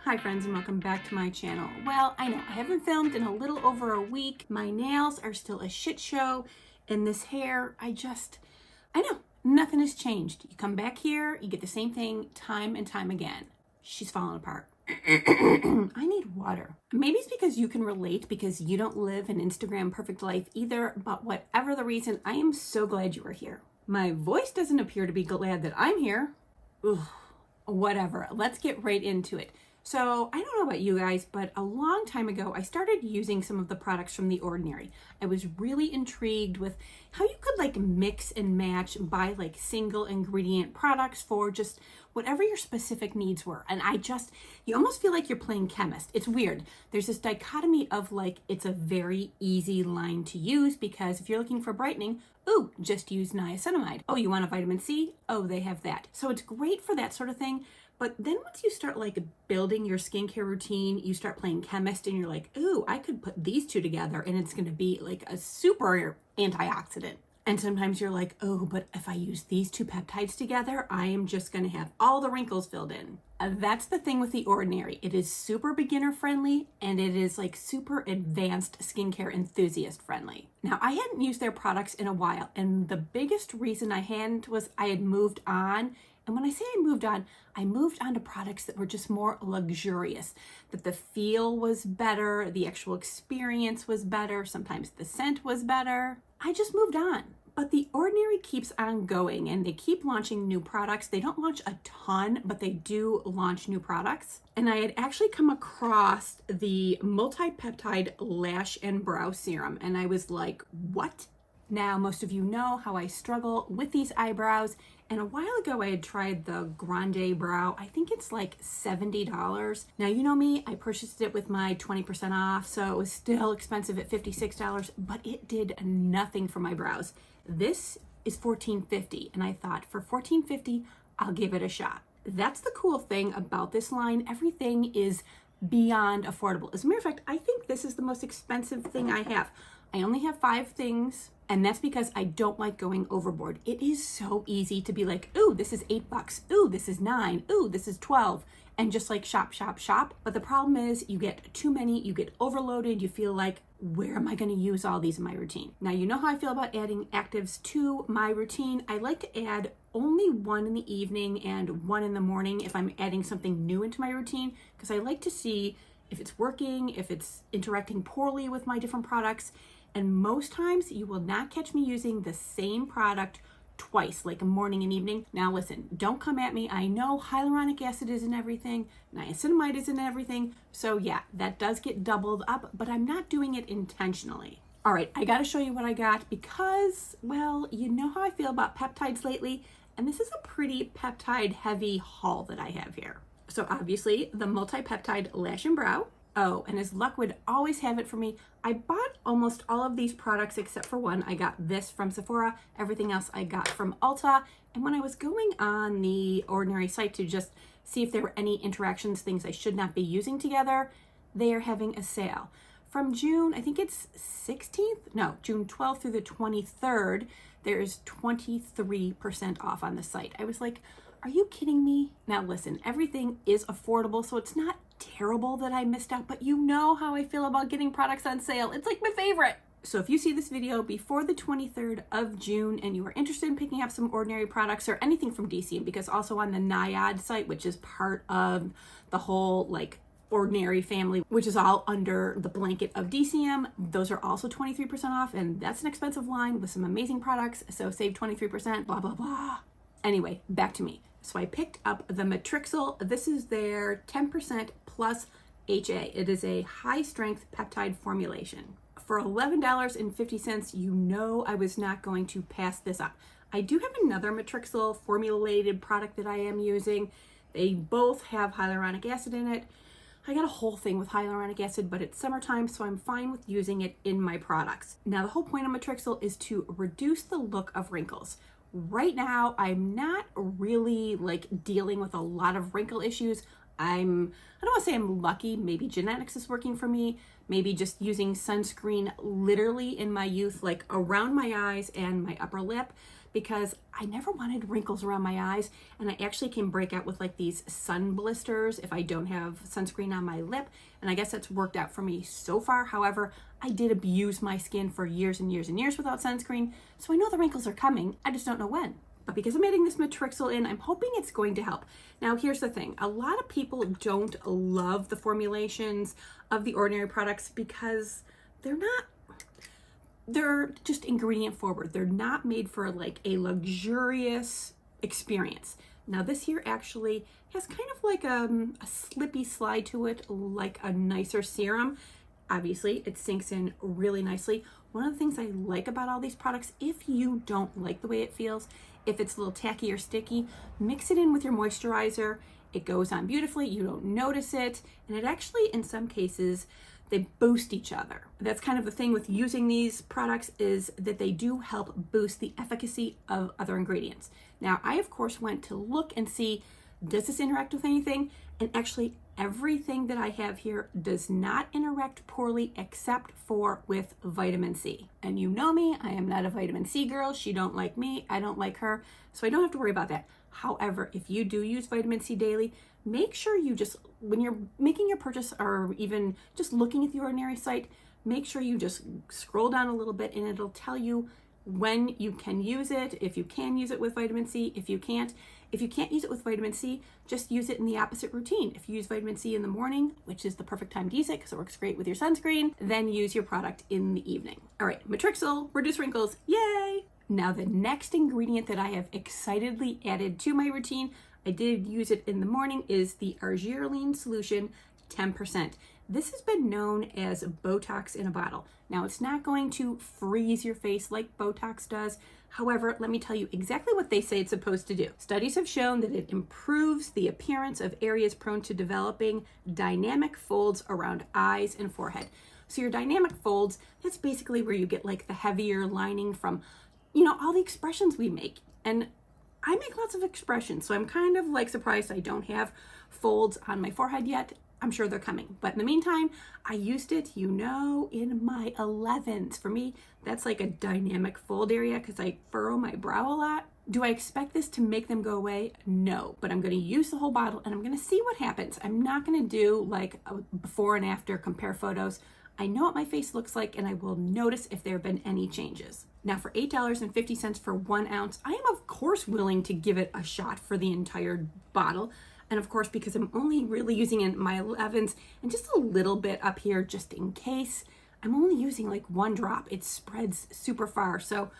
Hi friends, and welcome back to my channel. Well, I know I haven't filmed in a little over a week. My nails are still a shit show, and this hair, I know, nothing has changed. You come back here, you get the same thing time and time again. She's falling apart. I need water. Maybe it's because you can relate because you don't live an Instagram perfect life either, but whatever the reason, I am so glad you are here. My voice doesn't appear to be glad that I'm here. Ugh, whatever, let's get right into it. So I don't know about you guys, but a long time ago, I started using some of the products from The Ordinary. I was really intrigued with how you could like mix and match, buy like single ingredient products for just whatever your specific needs were. And you almost feel like you're playing chemist. It's weird. There's this dichotomy of like, it's a very easy line to use because if you're looking for brightening, ooh, just use niacinamide. Oh, you want a vitamin C? Oh, they have that. So it's great for that sort of thing. But then once you start like building your skincare routine, you start playing chemist and you're like, ooh, I could put these two together and it's going to be like a super antioxidant. And sometimes you're like, oh, but if I use these two peptides together, I am just going to have all the wrinkles filled in. That's the thing with The Ordinary. It is super beginner friendly and it is like super advanced skincare enthusiast friendly. Now, I hadn't used their products in a while, and the biggest reason I hadn't was I had moved on. And when I say I moved on to products that were just more luxurious, that the feel was better, the actual experience was better, sometimes the scent was better. I just moved on. But The Ordinary keeps on going and they keep launching new products. They don't launch a ton, but they do launch new products. And I had actually come across the Multi-Peptide Lash and Brow Serum. And I was like, what? Now, most of you know how I struggle with these eyebrows. And a while ago, I had tried the Grande Brow. I think it's like $70. Now, you know me, I purchased it with my 20% off, so it was still expensive at $56, but it did nothing for my brows. This is $14.50, and I thought for $14.50, I'll give it a shot. That's the cool thing about this line. Everything is beyond affordable. As a matter of fact, I think this is the most expensive thing I have. I only have 5 things. And that's because I don't like going overboard. It is so easy to be like, ooh, this is $8. Ooh, this is $9. Ooh, this is $12. And just like shop, shop, shop. But the problem is you get too many, you get overloaded. You feel like, where am I going to use all these in my routine? Now, you know how I feel about adding actives to my routine. I like to add only one in the evening and one in the morning if I'm adding something new into my routine, because I like to see if it's working, if it's interacting poorly with my different products. And most times you will not catch me using the same product twice, like a morning and evening. Now listen, don't come at me. I know hyaluronic acid is in everything, niacinamide is in everything. So yeah, that does get doubled up, but I'm not doing it intentionally. All right, I gotta show you what I got because, well, you know how I feel about peptides lately, and this is a pretty peptide heavy haul that I have here. So obviously the Multi-Peptide Lash and Brow. Oh, and as luck would always have it for me, I bought almost all of these products except for one. I got this from Sephora. Everything else I got from Ulta. And when I was going on the Ordinary site to just see if there were any interactions, things I should not be using together, they are having a sale. From June, I think it's 16th? No, June 12th through the 23rd, there is 23% off on the site. I was like, are you kidding me? Now listen, everything is affordable, so it's not terrible that I missed out, but you know how I feel about getting products on sale. It's like my favorite. So if you see this video before the 23rd of June and you are interested in picking up some Ordinary products or anything from DCM, because also on the Naiad site, which is part of the whole like Ordinary family, which is all under the blanket of DCM, those are also 23% off, and that's an expensive line with some amazing products, so save 23%, blah, blah, blah. Anyway, back to me. So I picked up the Matrixyl. This is their 10% plus HA. It is a high strength peptide formulation. For $11.50, you know I was not going to pass this up. I do have another Matrixyl formulated product that I am using. They both have hyaluronic acid in it. I got a whole thing with hyaluronic acid, but it's summertime, so I'm fine with using it in my products. Now, the whole point of Matrixyl is to reduce the look of wrinkles. Right now, I'm not really like dealing with a lot of wrinkle issues. I don't want to say I'm lucky. Maybe genetics is working for me. Maybe just using sunscreen literally in my youth, like around my eyes and my upper lip. because I never wanted wrinkles around my eyes, and I actually can break out with like these sun blisters if I don't have sunscreen on my lip, and I guess that's worked out for me so far. However, I did abuse my skin for years and years and years without sunscreen, so I know the wrinkles are coming, I just don't know when. But because I'm adding this Matrixyl in, I'm hoping it's going to help. Now, here's the thing. A lot of people don't love the formulations of the Ordinary products because they're just ingredient forward. They're not made for like a luxurious experience. Now, this here actually has kind of like a slippy slide to it, like a nicer serum. Obviously, it sinks in really nicely. One of the things I like about all these products, if you don't like the way it feels, if it's a little tacky or sticky, mix it in with your moisturizer. It goes on beautifully. You don't notice it. And it actually, in some cases, they boost each other. That's kind of the thing with using these products, is that they do help boost the efficacy of other ingredients. Now, I, of course, went to look and see, does this interact with anything? And actually, everything that I have here does not interact poorly except for with vitamin C. And you know me, I am not a vitamin C girl. She don't like me, I don't like her, so I don't have to worry about that. However, if you do use vitamin C daily, make sure you just, when you're making your purchase or even just looking at the Ordinary site, make sure you just scroll down a little bit and it'll tell you when you can use it, if you can use it with vitamin C, if you can't. If you can't use it with vitamin C, just use it in the opposite routine. If you use vitamin C in the morning, which is the perfect time to use it because it works great with your sunscreen, then use your product in the evening. All right, Matrixyl, reduce wrinkles, yay! Now the next ingredient that I have excitedly added to my routine, I did use it in the morning, is the Argireline Solution 10%. This has been known as Botox in a bottle. Now, it's not going to freeze your face like Botox does. However, let me tell you exactly what they say it's supposed to do. Studies have shown that it improves the appearance of areas prone to developing dynamic folds around eyes and forehead. So your dynamic folds, that's basically where you get like the heavier lining from, all the expressions we make. And I make lots of expressions, so I'm kind of like surprised I don't have folds on my forehead yet. I'm sure they're coming. But in the meantime, I used it, in my 11s. For me, that's like a dynamic fold area because I furrow my brow a lot. Do I expect this to make them go away? No, but I'm going to use the whole bottle and I'm going to see what happens. I'm not going to do like a before and after compare photos. I know what my face looks like and I will notice if there have been any changes. Now for $8.50 for 1 ounce, I am of course willing to give it a shot for the entire bottle. And of course, because I'm only really using it in my 11s and just a little bit up here just in case, I'm only using like 1 drop. It spreads super far, so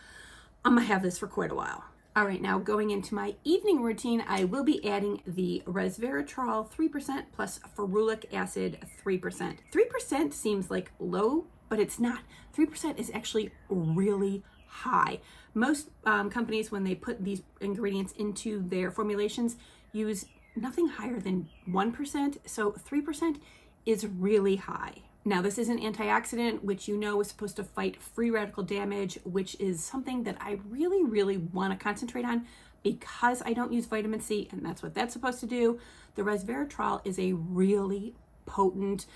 I'm gonna have this for quite a while. All right, now going into my evening routine, I will be adding the Resveratrol 3% plus ferulic acid 3%. 3% seems like low, but it's not. 3% is actually really high. Most companies, when they put these ingredients into their formulations, use nothing higher than 1%, so 3% is really high. Now, this is an antioxidant, which is supposed to fight free radical damage, which is something that I really, really want to concentrate on because I don't use vitamin C, and that's what that's supposed to do. The Resveratrol is a really potent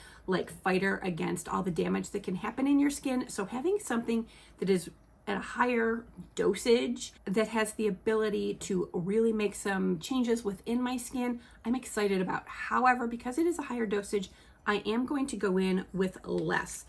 fighter against all the damage that can happen in your skin. So having something that is at a higher dosage that has the ability to really make some changes within my skin, I'm excited about. However, because it is a higher dosage, I am going to go in with less.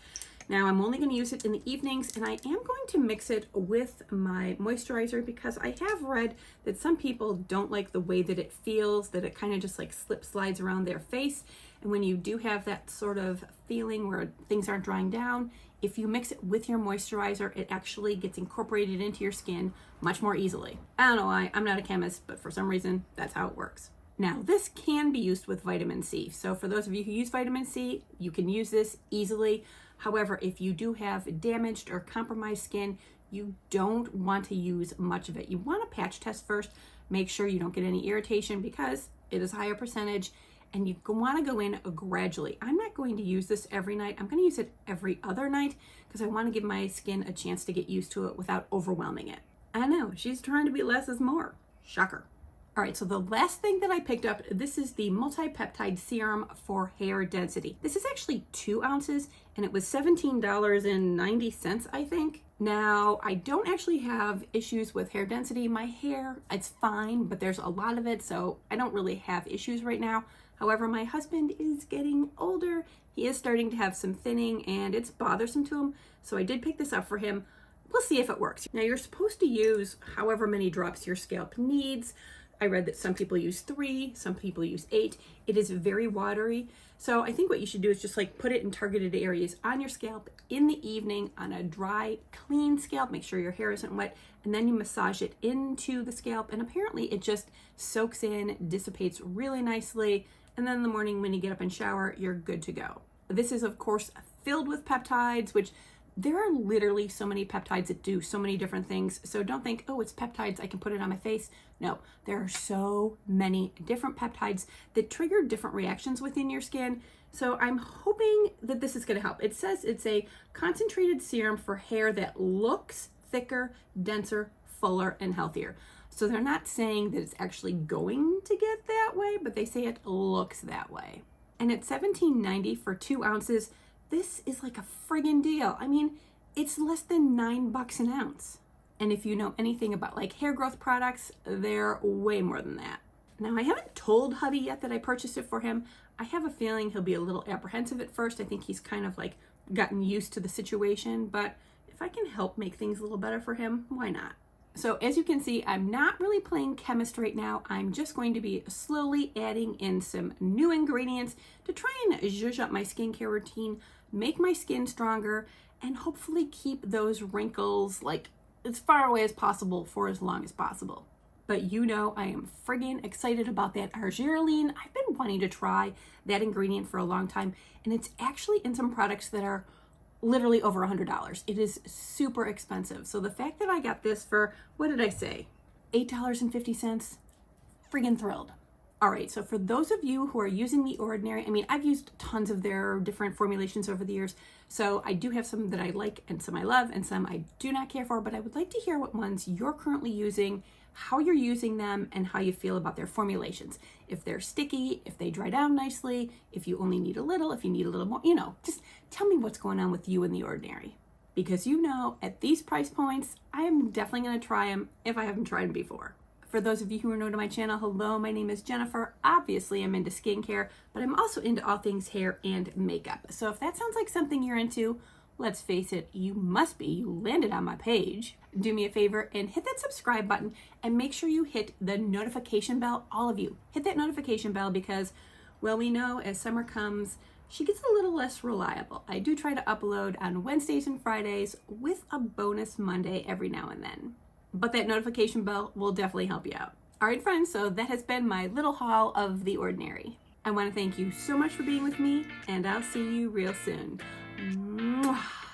Now, I'm only going to use it in the evenings, and I am going to mix it with my moisturizer because I have read that some people don't like the way that it feels, that it kind of just slides around their face. And when you do have that sort of feeling where things aren't drying down, if you mix it with your moisturizer, it actually gets incorporated into your skin much more easily. I don't know why, I'm not a chemist, but for some reason, that's how it works. Now, this can be used with vitamin C. So for those of you who use vitamin C, you can use this easily. However, if you do have damaged or compromised skin, you don't want to use much of it. You want to patch test first, make sure you don't get any irritation because it is a higher percentage, and you want to go in gradually. I'm not going to use this every night. I'm going to use it every other night because I want to give my skin a chance to get used to it without overwhelming it. I know, she's trying to be less is more. Shocker. All right, so the last thing that I picked up, this is the Multi-Peptide Serum for hair density. This is actually 2 ounces, and it was $17.90, I think. Now, I don't actually have issues with hair density. My hair, it's fine, but there's a lot of it, so I don't really have issues right now. However, my husband is getting older. He is starting to have some thinning, and it's bothersome to him, so I did pick this up for him. We'll see if it works. Now, you're supposed to use however many drops your scalp needs. I read that some people use 3, some people use 8. It is very watery. So I think what you should do is just like put it in targeted areas on your scalp in the evening on a dry, clean scalp. Make sure your hair isn't wet, and then you massage it into the scalp. And apparently it just soaks in, dissipates really nicely. And then in the morning when you get up and shower, you're good to go. This is of course filled with peptides, which there are literally so many peptides that do so many different things. So don't think, oh, it's peptides, I can put it on my face. No, there are so many different peptides that trigger different reactions within your skin. So I'm hoping that this is going to help. It says it's a concentrated serum for hair that looks thicker, denser, fuller, and healthier. So they're not saying that it's actually going to get that way, but they say it looks that way. And at $17.90 for 2 ounces, this is like a friggin' deal. I mean, it's less than $9 an ounce. And if you know anything about like hair growth products, they're way more than that. Now, I haven't told hubby yet that I purchased it for him. I have a feeling he'll be a little apprehensive at first. I think he's kind of like gotten used to the situation, but if I can help make things a little better for him, why not? So as you can see, I'm not really playing chemist right now. I'm just going to be slowly adding in some new ingredients to try and zhuzh up my skincare routine, make my skin stronger, and hopefully keep those wrinkles like as far away as possible for as long as possible. But you know, I am friggin' excited about that Argireline. I've been wanting to try that ingredient for a long time, and it's actually in some products that are literally over $100. It is super expensive. So the fact that I got this for, what did I say? $8.50, friggin' thrilled. All right, so for those of you who are using The Ordinary, I mean, I've used tons of their different formulations over the years, so I do have some that I like and some I love and some I do not care for, but I would like to hear what ones you're currently using, how you're using them, and how you feel about their formulations. If they're sticky, if they dry down nicely, if you only need a little, if you need a little more, you know, just tell me what's going on with you in The Ordinary. Because you know, at these price points, I am definitely going to try them if I haven't tried them before. For those of you who are new to my channel, hello, my name is Jennifer. Obviously, I'm into skincare, but I'm also into all things hair and makeup. So if that sounds like something you're into, let's face it, you must be. You landed on my page. Do me a favor and hit that subscribe button and make sure you hit the notification bell, all of you. Hit that notification bell because, well, we know as summer comes, she gets a little less reliable. I do try to upload on Wednesdays and Fridays with a bonus Monday every now and then. But that notification bell will definitely help you out. All right, friends, so that has been my little haul of The Ordinary. I want to thank you so much for being with me, and I'll see you real soon. Mwah.